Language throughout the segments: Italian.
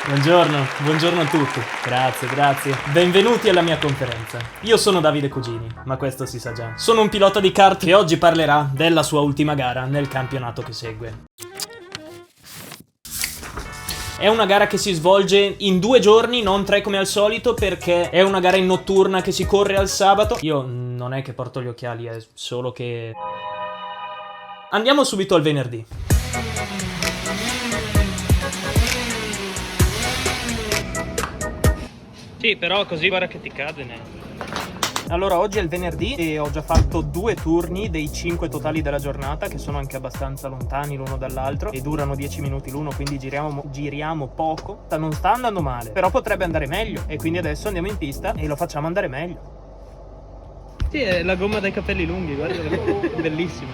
Buongiorno a tutti. Grazie. Benvenuti alla mia conferenza. Io sono Davide Cugini, ma questo si sa già. Sono un pilota di kart che oggi parlerà della sua ultima gara nel campionato che segue. È una gara che si svolge in 2 giorni, non 3 come al solito, perché è una gara in notturna che si corre al sabato. Io non è che porto gli occhiali, è solo che... Andiamo subito al venerdì. Sì, però così guarda che ti cade, ne. Allora, oggi è il venerdì e ho già fatto 2 turni dei 5 totali della giornata, che sono anche abbastanza lontani l'uno dall'altro e durano 10 minuti l'uno, quindi giriamo poco. Non sta andando male, però potrebbe andare meglio e quindi adesso andiamo in pista e lo facciamo andare meglio. Sì, è la gomma dai capelli lunghi, guarda, bellissima.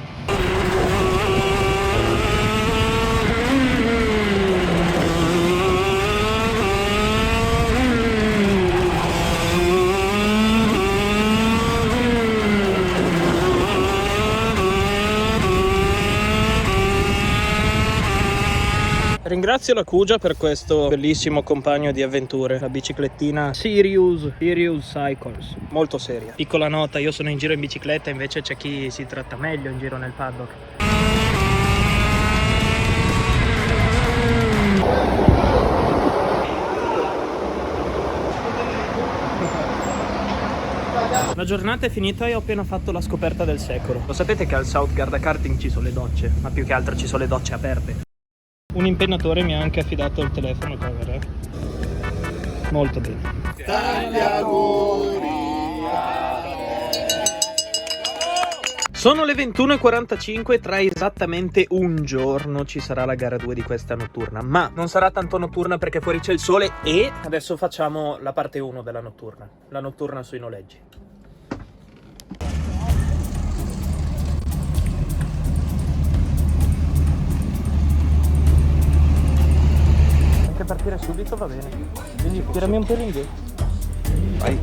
Ringrazio la Kuja per questo bellissimo compagno di avventure, la biciclettina Sirius Cycles, molto seria. Piccola nota, io sono in giro in bicicletta, invece c'è chi si tratta meglio in giro nel paddock. La giornata è finita e ho appena fatto la scoperta del secolo. Lo sapete che al South Garda Karting ci sono le docce, ma più che altro ci sono le docce aperte. Un impennatore mi ha anche affidato il telefono cover, molto bene. Tanti auguri a te. Sono le 21:45, tra esattamente un giorno ci sarà la gara 2 di questa notturna, ma non sarà tanto notturna perché fuori c'è il sole e adesso facciamo la parte 1 della notturna, la notturna sui noleggi. Partire subito va bene, quindi tirami un po' l'indietro. Vai.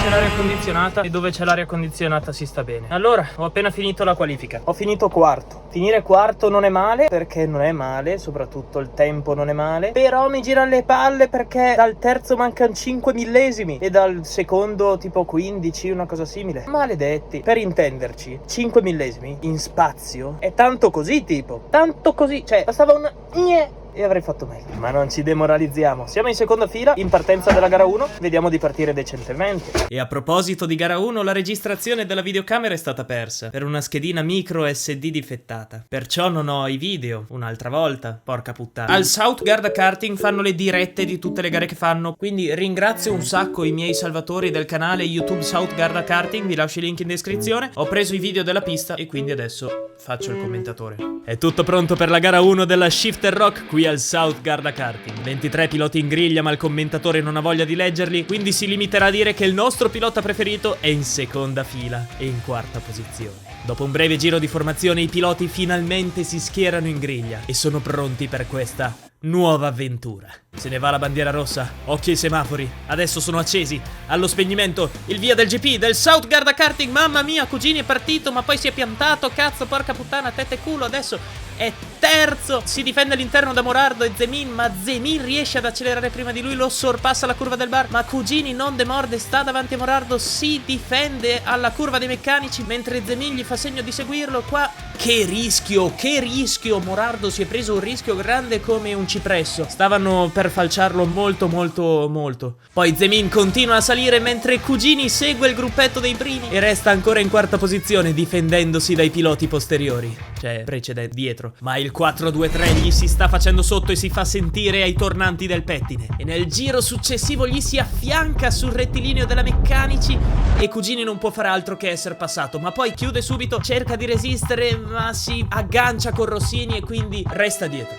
C'è l'aria condizionata e dove c'è l'aria condizionata si sta bene. Allora, ho appena finito la qualifica. Ho finito quarto. Finire quarto non è male, perché non è male, soprattutto il tempo non è male. Però mi gira le palle perché dal terzo mancano 5 millesimi e dal secondo tipo 15, una cosa simile. Maledetti. Per intenderci, 5 millesimi in spazio è tanto così, tipo. Tanto così. Cioè, bastava un... e avrei fatto meglio. Ma non ci demoralizziamo. Siamo in seconda fila, in partenza della gara 1. Vediamo di partire decentemente. E a proposito di gara 1, la registrazione della videocamera è stata persa per una schedina micro SD difettata. Perciò non ho i video un'altra volta, porca puttana. Al South Garda Karting fanno le dirette di tutte le gare che fanno, quindi ringrazio un sacco i miei salvatori del canale YouTube South Garda Karting, vi lascio il link in descrizione. Ho preso i video della pista e quindi adesso faccio il commentatore. È tutto pronto per la gara 1 della Shifter Rock qui al South Garda Karting. 23 piloti in griglia, ma il commentatore non ha voglia di leggerli, quindi si limiterà a dire che il nostro pilota preferito è in seconda fila e in quarta posizione. Dopo un breve giro di formazione, i piloti finalmente si schierano in griglia e sono pronti per questa nuova avventura. Se ne va la bandiera rossa, occhi ai semafori, adesso sono accesi, allo spegnimento, il via del GP, del South Garda Karting, mamma mia, Cugini è partito ma poi si è piantato, cazzo, porca puttana, tette e culo, adesso è terzo, si difende all'interno da Morardo e Zemin, ma Zemin riesce ad accelerare prima di lui, lo sorpassa alla curva del bar, ma Cugini non demorde, sta davanti a Morardo, si difende alla curva dei meccanici, mentre Zemin gli fa segno di seguirlo, qua, che rischio, Morardo si è preso un rischio grande come un cipresso, stavano per falciarlo molto. Poi Zemin continua a salire mentre Cugini segue il gruppetto dei primi e resta ancora in quarta posizione difendendosi dai piloti posteriori, cioè precedente, dietro. Ma il 4-2-3 gli si sta facendo sotto e si fa sentire ai tornanti del pettine. E nel giro successivo gli si affianca sul rettilineo della meccanici e Cugini non può fare altro che essere passato. Ma poi chiude subito, cerca di resistere ma si aggancia con Rossini e quindi resta dietro.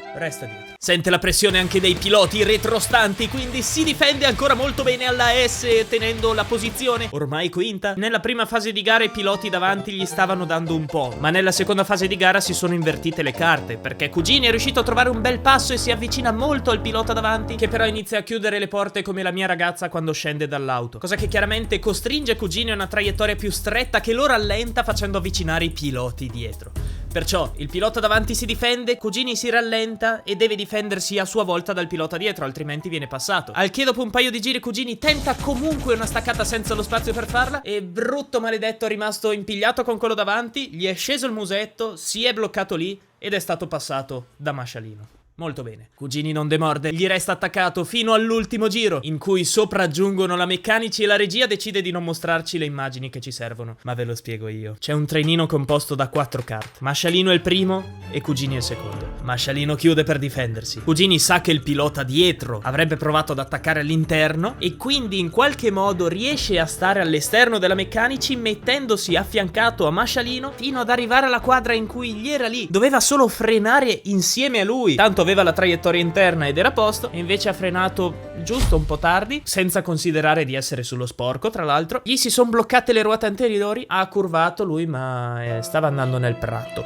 Sente la pressione anche dei piloti retrostanti, quindi si difende ancora molto bene alla S tenendo la posizione ormai quinta. Nella prima fase di gara i piloti davanti gli stavano dando un po', ma nella seconda fase di gara si sono invertite le carte, perché Cugini è riuscito a trovare un bel passo e si avvicina molto al pilota davanti, che però inizia a chiudere le porte come la mia ragazza quando scende dall'auto, cosa che chiaramente costringe Cugini a una traiettoria più stretta che lo rallenta facendo avvicinare i piloti dietro. Perciò il pilota davanti si difende, Cugini si rallenta e deve difendersi a sua volta dal pilota dietro, altrimenti viene passato. Al che dopo un paio di giri Cugini tenta comunque una staccata senza lo spazio per farla e brutto maledetto è rimasto impigliato con quello davanti, gli è sceso il musetto, si è bloccato lì ed è stato passato da Mascialino. Molto bene. Cugini non demorde, gli resta attaccato fino all'ultimo giro, in cui sopraggiungono la meccanici e la regia decide di non mostrarci le immagini che ci servono. Ma ve lo spiego io. C'è un trenino composto da 4 kart. Mascialino è il primo e Cugini è il secondo. Mascialino chiude per difendersi. Cugini sa che il pilota dietro avrebbe provato ad attaccare all'interno e quindi in qualche modo riesce a stare all'esterno della meccanici mettendosi affiancato a Mascialino fino ad arrivare alla quadra in cui gli era lì. Doveva solo frenare insieme a lui. Tanto aveva la traiettoria interna ed era a posto, e invece ha frenato giusto un po' tardi, senza considerare di essere sullo sporco, tra l'altro. Gli si sono bloccate le ruote anteriori, ha curvato lui, ma stava andando nel prato.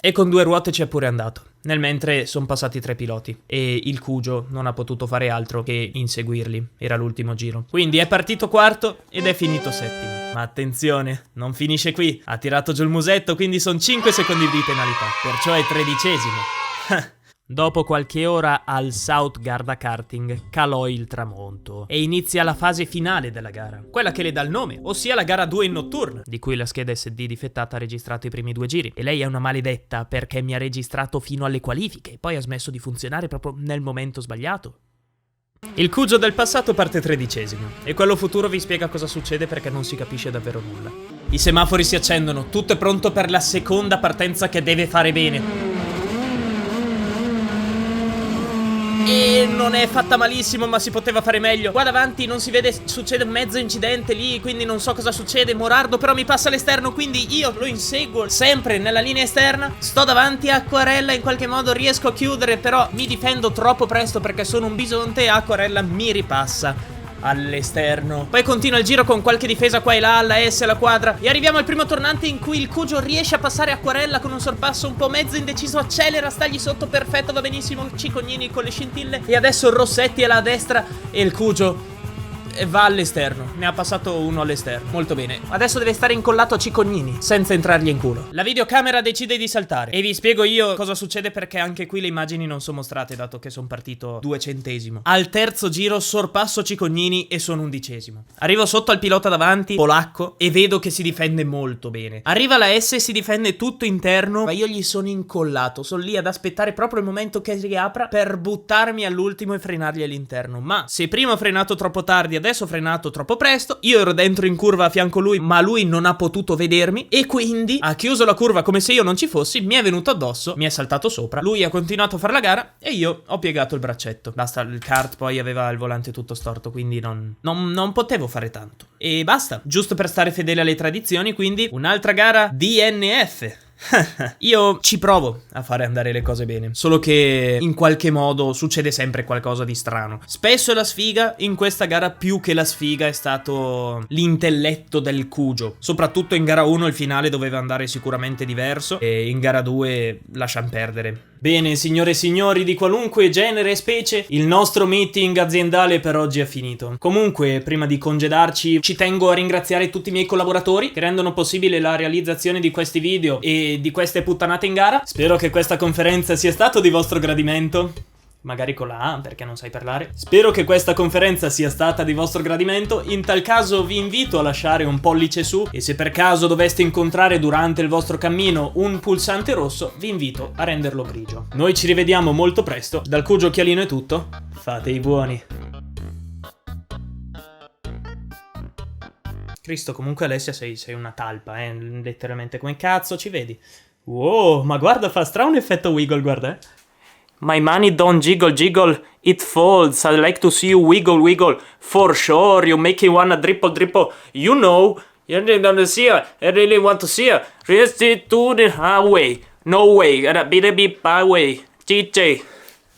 E con 2 ruote ci è pure andato. Nel mentre sono passati 3 piloti e il Cugio non ha potuto fare altro che inseguirli. Era l'ultimo giro. Quindi è partito quarto ed è finito settimo. Ma attenzione, non finisce qui. Ha tirato giù il musetto, quindi sono 5 secondi di penalità. Perciò è 13°. Dopo qualche ora al South Garda Karting calò il tramonto e inizia la fase finale della gara, quella che le dà il nome, ossia la gara 2 in notturna, di cui la scheda SD difettata ha registrato i primi 2 giri. E lei è una maledetta perché mi ha registrato fino alle qualifiche e poi ha smesso di funzionare proprio nel momento sbagliato. Il Cugio del passato parte 13° e quello futuro vi spiega cosa succede perché non si capisce davvero nulla. I semafori si accendono, tutto è pronto per la seconda partenza che deve fare bene. E non è fatta malissimo, ma si poteva fare meglio. Qua davanti non si vede, succede un mezzo incidente lì, quindi non so cosa succede. Morardo però mi passa all'esterno, quindi io lo inseguo sempre nella linea esterna. Sto davanti a Acquarella, in qualche modo riesco a chiudere, però mi difendo troppo presto perché sono un bisonte e Acquarella mi ripassa all'esterno. Poi continua il giro con qualche difesa qua e là, alla S, alla quadra, e arriviamo al primo tornante in cui il Cugio riesce a passare Acquarella con un sorpasso un po' mezzo indeciso, accelera, stagli sotto, perfetto, va benissimo, Cicognini con le scintille, e adesso Rossetti alla destra e il Cugio va all'esterno. Ne ha passato uno all'esterno. Molto bene. Adesso deve stare incollato a Cicognini senza entrargli in culo. La videocamera decide di saltare e vi spiego io cosa succede perché anche qui le immagini non sono mostrate dato che sono partito 200°. Al terzo giro sorpasso Cicognini e sono 11°. Arrivo sotto al pilota davanti, polacco, e vedo che si difende molto bene. Arriva la S e si difende tutto interno, ma io gli sono incollato. Sono lì ad aspettare proprio il momento che riapra per buttarmi all'ultimo e frenargli all'interno. Ma se prima ho frenato troppo tardi, adesso ho frenato troppo presto, io ero dentro in curva a fianco lui, ma lui non ha potuto vedermi e quindi ha chiuso la curva come se io non ci fossi, mi è venuto addosso, mi è saltato sopra, lui ha continuato a fare la gara e io ho piegato il braccetto. Basta, il kart poi aveva il volante tutto storto, quindi non potevo fare tanto. E basta, giusto per stare fedele alle tradizioni, quindi un'altra gara DNF. Io ci provo a fare andare le cose bene, solo che in qualche modo succede sempre qualcosa di strano. Spesso è la sfiga, in questa gara più che la sfiga è stato l'intelletto del Cugio. Soprattutto in gara 1 il finale doveva andare sicuramente diverso e in gara 2 lasciam perdere. Bene, signore e signori di qualunque genere e specie, il nostro meeting aziendale per oggi è finito. Comunque, prima di congedarci, ci tengo a ringraziare tutti i miei collaboratori che rendono possibile la realizzazione di questi video e di queste puttanate in gara. Spero che questa conferenza sia stata di vostro gradimento. Magari con la A, perché non sai parlare. Spero che questa conferenza sia stata di vostro gradimento. In tal caso vi invito a lasciare un pollice su e se per caso doveste incontrare durante il vostro cammino un pulsante rosso, vi invito a renderlo grigio. Noi ci rivediamo molto presto. Dal Cugio Occhialino è tutto. Fate i buoni. Cristo, comunque Alessia sei una talpa, letteralmente. Come cazzo ci vedi? Wow, ma guarda, fa un effetto wiggle, guarda, My money don't jiggle jiggle, it folds. I like to see you wiggle wiggle. For sure, you making one a dripple dripple. You know, you don't see her. I really want to see her. Restitute away. No way. Be away. GJ.